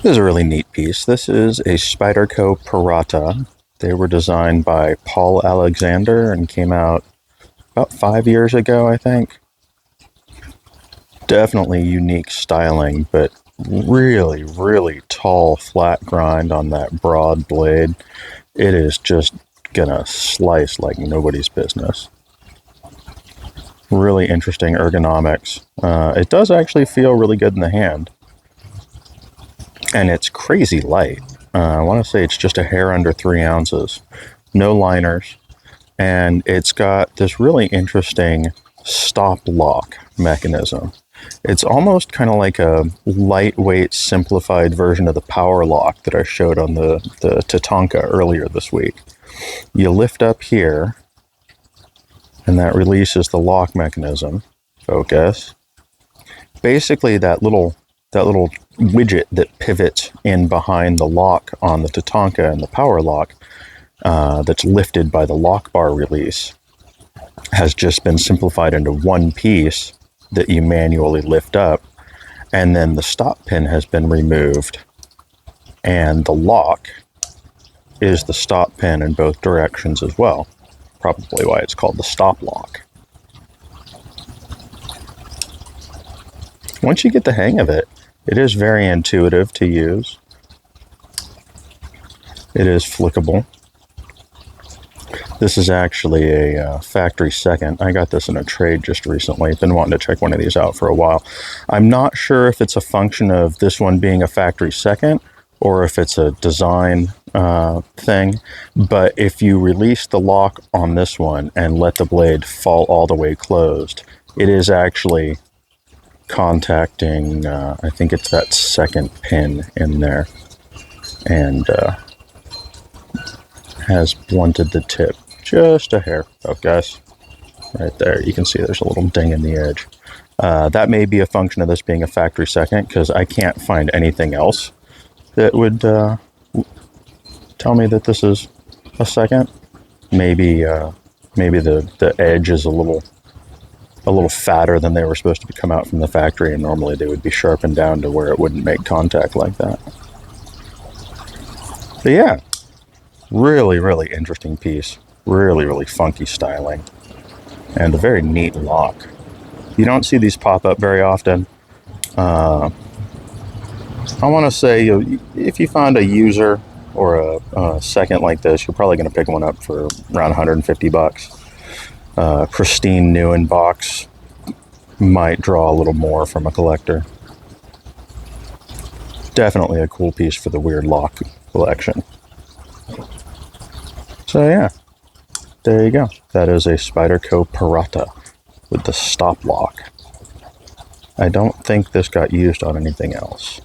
This is a really neat piece. This is a Spyderco Parata. They were designed by Paul Alexander and came out about 5 years ago, I think. Definitely unique styling, but really, really tall, flat grind on that broad blade. It is just gonna slice like nobody's business. Really interesting ergonomics. It does actually feel really good in the hand. And it's crazy light. I want to say it's just a hair under 3 ounces. No liners. And it's got this really interesting StopLock mechanism. It's almost kind of like a lightweight, simplified version of the power lock that I showed on the Tatanka earlier this week. You lift up here, and that releases the lock mechanism. Focus. Basically, that little widget that pivots in behind the lock on the Tatanka and the power lock that's lifted by the lock bar release has just been simplified into one piece that you manually lift up, and then the stop pin has been removed, and the lock is the stop pin in both directions as well. Probably why it's called the stop lock. Once you get the hang of it, it is very intuitive to use. It is flickable. This is actually a factory second. I got this in a trade just recently. Been wanting to check one of these out for a while. I'm not sure if it's a function of this one being a factory second or if it's a design thing, but if you release the lock on this one and let the blade fall all the way closed, it is actually contacting, I think it's that second pin in there, and has blunted the tip just a hair. Oh, guys, right there, you can see there's a little ding in the edge. That may be a function of this being a factory second, because I can't find anything else that would tell me that this is a second. Maybe the edge is a little fatter than they were supposed to come out from the factory, and normally they would be sharpened down to where it wouldn't make contact like that. But yeah, really, really interesting piece. Really, really funky styling. And a very neat lock. You don't see these pop up very often. I want to say if you find a user or a second like this, you're probably going to pick one up for around $150. Pristine new in box might draw a little more from a collector. Definitely a cool piece for the weird lock collection. So yeah, there you go. That is a Spyderco Parata with the stop lock. I don't think this got used on anything else.